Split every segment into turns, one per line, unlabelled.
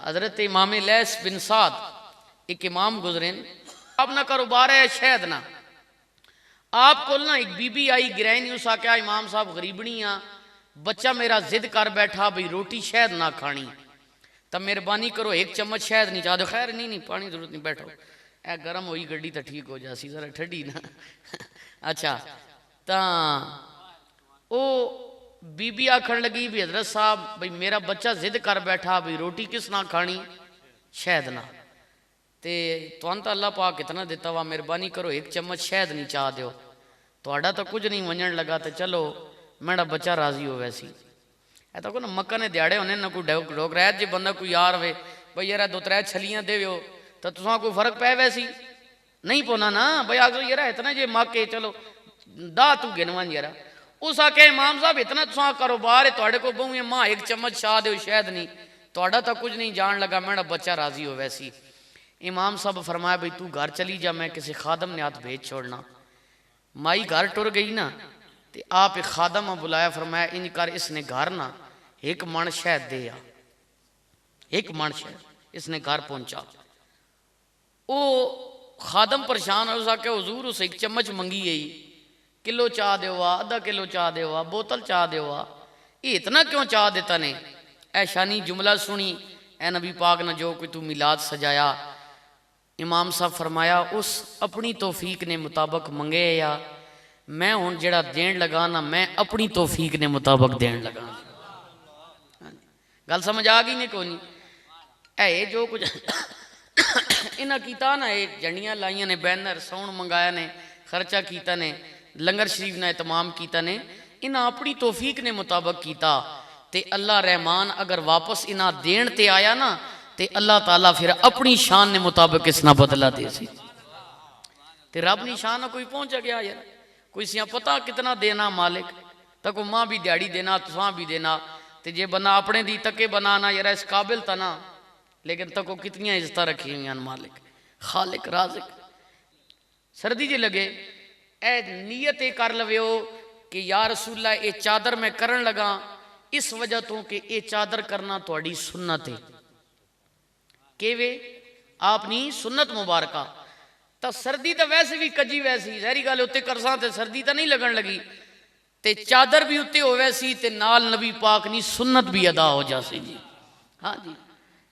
हजरत इमाम लैस बिन साद एक इमाम गुजरे, अब ना कारोबार है शहद ना, आपको ना एक बीबी आई गिराई नहीं, उस आख्या इमाम साहब गरीबनी आ, बच्चा मेरा जिद कर बैठा भाई रोटी शहद ना खानी, तब मेहरबानी करो एक चम्मच शहद नहीं चाह दो। खैर नहीं पानी जरूरत नहीं, बैठो ए गर्म हुई गड्डी तो ठीक हो जासी जरा ठंडी ना। अच्छा तो वो बीबी आखन लगी भी हजरत साहब भाई मेरा बच्चा जिद कर बैठा भाई रोटी किस ना खानी, शहद ना, ते तुहानू तो अल्लाह पाक कितना दिता वा, मेहरबानी करो एक चम्मच शहद नहीं चाह दो, थोड़ा तो कुछ नहीं वजन लगा, तो चलो मेरा बच्चा राजी हो वैसी। ऐ तो ना मक्का ने दिहाड़े होने ना कोई डोक रहा जे बंदा कोई यार वे भाई यार दो त्रै छलियां दे तो तुसा कोई फर्क पै वैसी नहीं पौना ना भाई आखो यार इतना जे मक्के चलो दा तू गिनवन यार, उस आके इमाम साहब इतना तुसा कारोबार है थोड़े को बहु मां एक चम्मच चाह दो शहद नहीं, थोड़ा तो कुछ नहीं जान लगा, मेरा बच्चा राजी हो वैसी। इमाम साहब फरमाया भाई तू घर चली जा, मैं किसी खादम ने हाथ भेज छोड़ना। माई घर टुर गई ना, तो आप एक खादम बुलाया, फरमाया इन कर इसने घर ना एक मन शहद दे आ, एक मन शहद, इसने घर पहुंचा। वो खादम परेशान हो सके, हुजूर उस एक चम्मच मंगी गई, किलो चाह दो आधा किलो चाह दो बोतल चाह दो, ये इतना क्यों चाह देता ने, ऐ शानी जुमला सुनी ए नबी पाक ने जो कोई तू मिलाद सजाया। इमाम साहब फरमाया उस अपनी तौफीक ने मुताबिक मंगे या मैं हूँ जड़ा देन लगा ना, मैं अपनी तौफीक ने मुताबिक देन लगा। गल समझ आ गई ने को नहीं, है जो कुछ इन्हें किया ना, ये झंडियां लाइया ने, बैनर साउंड मंगाया ने, खर्चा किया ने, लंगर शरीफ ने इतमाम किया ने, इन्हें अपनी तौफीक ने मुताबिक किया, ते अल्लाह रहमान अगर वापस इन्हें देन ते आया ना, ते अल्लाह ताला फिर अपनी शान ने मुताबिक इसना बदला दे सी। ते रब नी शान कोई पहुंच गया यार, कोई सिया पता कितना देना मालिक, तक मां भी दिहाड़ी देना तुसा भी देना, ते जे बना अपने दी तके बनाना यार इस काबिल था ना, लेकिन तको कितनी इज्जत रखी हुई मालिक खालिक राज़िक। सर्दी जे लगे ए नीयत कर लव्यो कि या रसूला ये चादर मैं करन लगा इस वजह तो कि ये चादर करना थोड़ी सुन्नत है, केवे आपनी सुन्नत मुबारका। तो सर्दी तो वैसे भी कजी वैसी जहरी गल उत्ते करसा ते सर्दी तो नहीं लगन लगी, ते चादर भी उत्ते हो वैसी, ते नाल नबी पाक नी सुन्नत भी अदा हो जासी जी। हाँ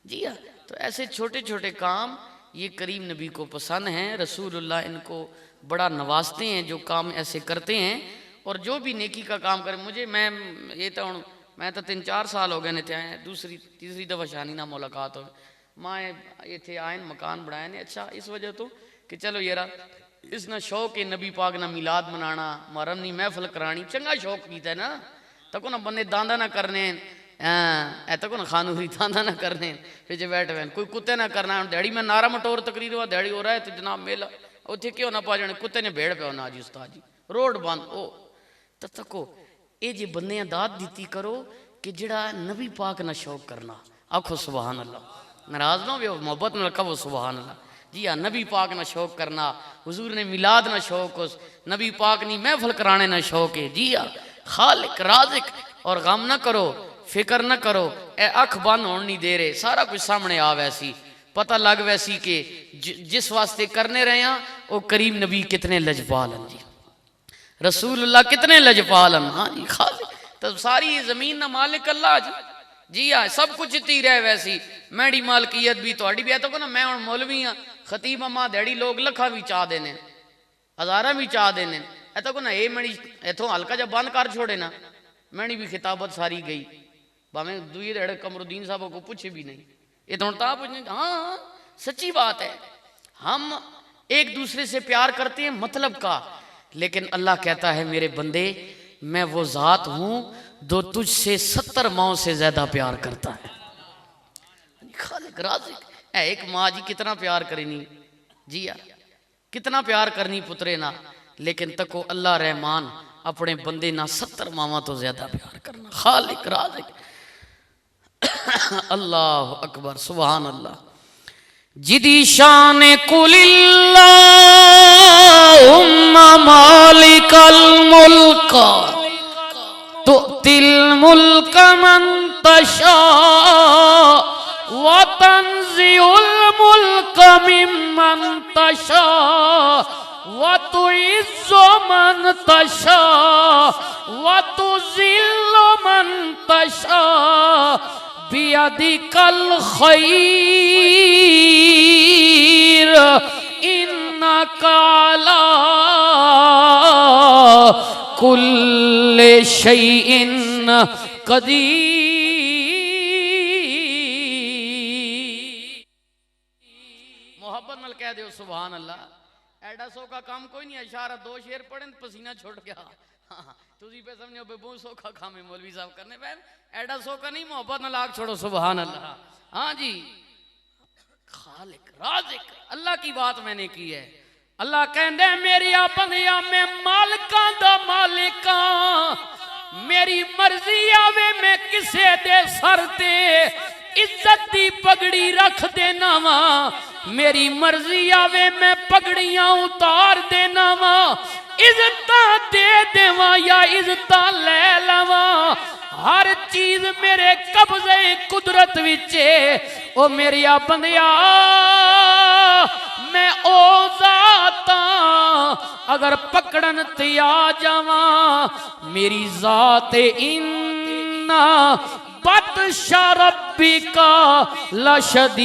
जी हाँ, तो ऐसे छोटे छोटे काम ये करीम नबी को पसंद हैं, रसूलुल्लाह इनको बड़ा नवाजते हैं जो काम ऐसे करते हैं, और जो भी नेकी का काम करे। मुझे मैं तो हूँ मैं तो 3-4 साल हो गए ने थे आए, दूसरी तीसरी दफ़ा शानी ना मुलाकात हो, माँ इतने आए मकान बनाए ने। अच्छा इस वजह तो कि चलो यार इसना शौक है नबी पाक ना मिलाद मनाना, मुहर्रम नी महफल करानी, चंगा शौक कीता है ना, तको ना बंदे दांदा ना करने तको ना खानू ही दांदा ना करने, फिर जो बैठ वैन कोई कुत्ते ना करना। डैडी मैं नारा मटोर तकरीर हुआ दिहाड़ी हो रहा है, तो जनाब मेला उत्थे क्यों ना पा जाने, कुत्ते ने भेड़ पे ना जी उस्ताद जी रोड बंद ओ तो तको ये जी बंदे दाद दी करो कि जड़ा नबी पाक ना शौक करना, आखो सुबहान अल्लाह, नाराज ना हो मोहब्बत में कहो सुबहान अल्लाह। जी हाँ, नबी पाक ना शौक करना, हुजूर ने मिलाद ना शौक, उस नबी पाक नी महफल कराने ना शौक है। जी हाँ, खालिक राज़िक, और गम ना करो फिक्र ना करो, ए अख बंद होने नहीं दे रहे, सारा कुछ सामने आ वैसी पता लग वैसी कि जिस वास्ते करने रहे हैं वो करीम नबी कितने लजपाल हैं जी, रसूलुल्लाह कितने लजपाल हैं। हाँ जी खालिक, तो सारी जमीन ना मालिक अल्लाह जी। जी हाँ, सब कुछ इतनी रहे वैसी, मैडी मालकीयत भी थोड़ी भी है। तो ना मैं हूँ मौलवी हाँ, खतीब अम्मा दिहाड़ी लोग लखा भी चाह देने, हज़ारा भी चाह देने, ऐसा को ना ये मैडी इतों हल्का जब बंद कर छोड़े ना, मैनी भी खिताबत सारी गई, भावें दुई दहाड़े कमरुद्दीन साहब को पूछे भी नहीं, ये तो पूछने। हाँ सच्ची बात है, हम एक दूसरे से प्यार करते हैं मतलब का, लेकिन अल्लाह कहता है मेरे बंदे मैं वो ज़ात हूँ जो तुझसे 70 माओं से ज्यादा प्यार करता है। खालिक राज़िक है, एक माँ जी कितना प्यार करेनी जी या कितना प्यार करनी पुत्रे ना, लेकिन तको अल्लाह रहमान अपने बंदे ना 70 मावा तो ज्यादा प्यार करना। खालिक राज़िक अल्लाह अकबर सुभान अल्लाह। जिदी शान कुलिल्लाहुम्मा मालिकल मुल्क तुतिल मुल्क मन तशा मिम्मन तशा व तुइज़्ज़ु मन तशा व तुज़िल्लु मन तशा बियदिकल खैर इन्नका अला कुल्लि शैइन कदीर। मोहब्बत नाल कह दो सुभान अल्लाह। एडा सौखा काम कोई नहीं। इशारा दो शेर पढ़े पसीना छुट गया। तुझी पे समझो बेबू सौखा काम है मौलवी साहब करने पे। एडा सौखा नहीं। मोहब्बत नाल आग छोड़ो सुभान अल्लाह। हाँ जी, खालिक राज़िक अल्लाह की बात मैंने की है। अल्लाह कहंदे मेरी बंदिया मैं मालिकां दा मालिका, मेरी मर्जी आवे मैं किसे दे सर ते इज्जत दी पगड़ी रख देना वा। मेरी मर्जी आवे मैं पगड़ियां उतार देना वा। इज्जत दे देवा या इज्जत ले लवा। हर चीज मेरे कब्जे कुदरत विच ओ मेरी बंदिया मैं ओ जाता अगर पकड़न ते आ जावा मेरी जात इन्ना बत्शा रब्बिका लशदीद।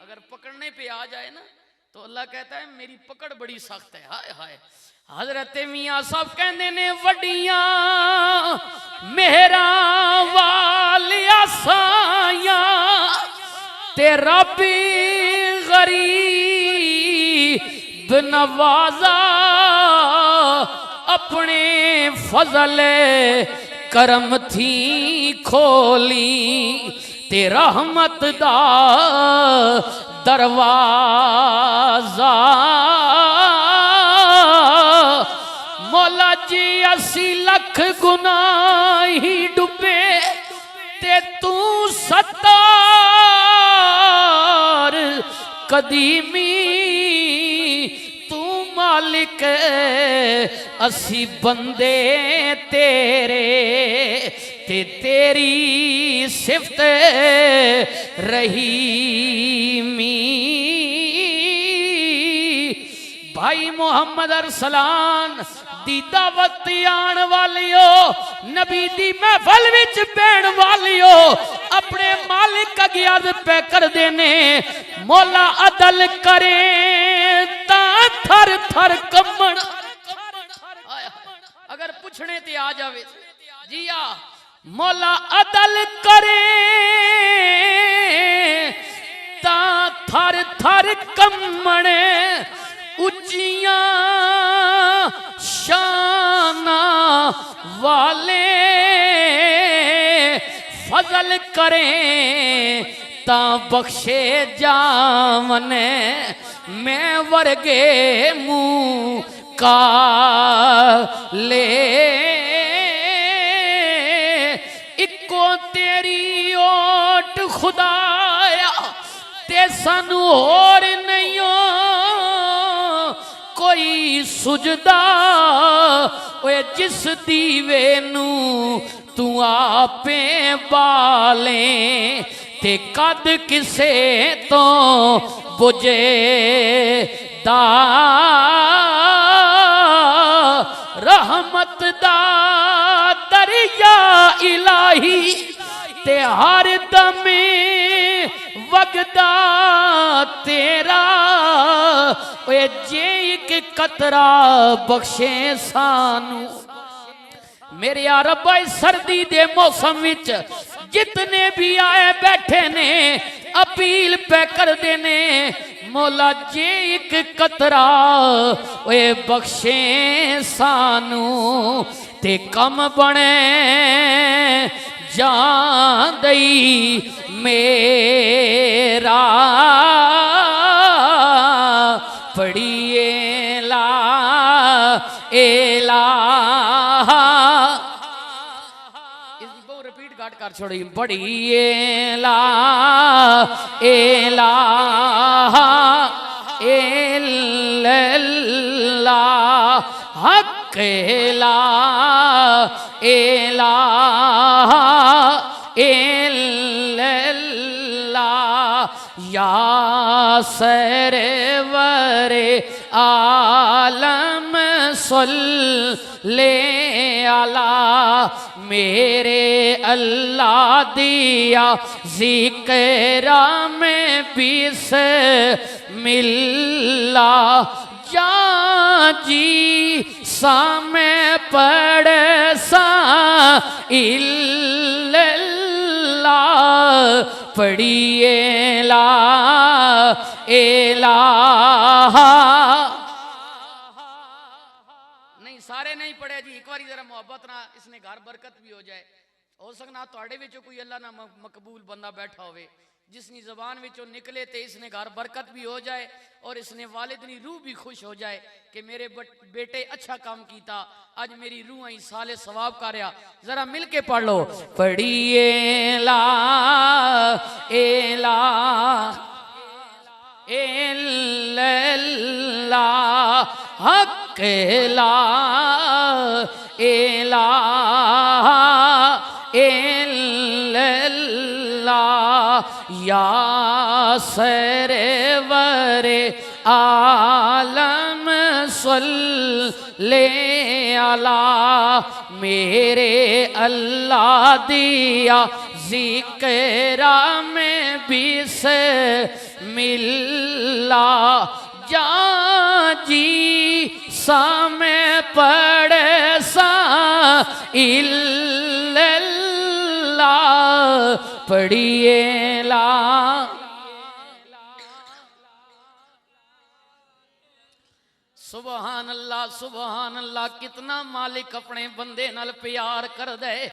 अगर पकड़ने पे आ जाए ना तो अल्लाह कहता है मेरी पकड़ बड़ी सख्त है। हाय हाय। हजरत मियाँ साहब कहते ने वड्डियां मेहरा वालिया साया ते रब्बी गरीब नवाजा अपने फजल करम थी खोली ते रहमत दा दरवाजा। मौला जी 80 लख गुनाही डुबे ते तू 70 कदीमी तू मालिक असी बंदे तेरे ते तेरी सिफत रहीमी। भाई मोहम्मद अरसलान दी दावत आन वालियो नबी दी महफल विच बैण वालियो अपने मालिक अगे अर्ज पे कर देने मौला अदल करे ता थर थर कम्मण। अगर पूछने ते आ जावे जी आ मौला अदल करे ता थर थर कम्मण। उच्चियां शाना वाले फजल करें ता बख्शे जावन मैं वर्गे मुँह का ले। इको तेरी ओट खुदाया ते सानू और नहीं कोई सुजदा ओए जिस दीवे नू तू आपे बाले ते कद किसे तो बुझे दा रहमत दा दरिया इलाही ते हर दमे वगदा तेरा ओए जे एक कतरा बख्शे सानू। मेरे रब्बा सर्दी दे मौसम विच जितने भी आए बैठे ने अपील पे कर देने मौला जे एक कतरा ओए बख्शे सानू ते कम बने जान दई मेरा पढ़िए ला एला। इसकी बहुत रिपीट काट कर छोड़ी पढ़िए ला एला एल्ला हक ला एला सरवरे आलम सल्ले अला मेरे अल्लाह दिया ज़िक्रा में बिस्मिल्लाह या जी सामे पढ़ सा इल्लल्लाह पढ़िए ला इलाहा। नहीं सारे नहीं पढ़े जी, एक बार जरा मोहब्बत ना इसने घर बरकत भी हो जाए। हो सकना थोड़े विचों कोई अल्लाह ना मकबूल बंदा बैठा होवे जिसनी जबान विचों निकले ते इसने घर बरकत भी हो जाए और इसने वालिद नी रूह भी खुश हो जाए कि मेरे बेटे अच्छा काम कीता, आज मेरी रूह आई साले सवाब कर रहा। जरा मिल के पढ़ लो, पढ़िए ला एला इल्लल्लाह हक ला इलाहा इल्लल्लाह या सरवरे आलम सल्ले अला मेरे अल्लाह दिया ज़िक्रा में बिस्मिल्लाह या जी सामे पढ़ सा इल्लल्लाह पढ़िए ला। सुबहान अल्लाह, कितना मालिक अपने बंदे नाल प्यार कर दे।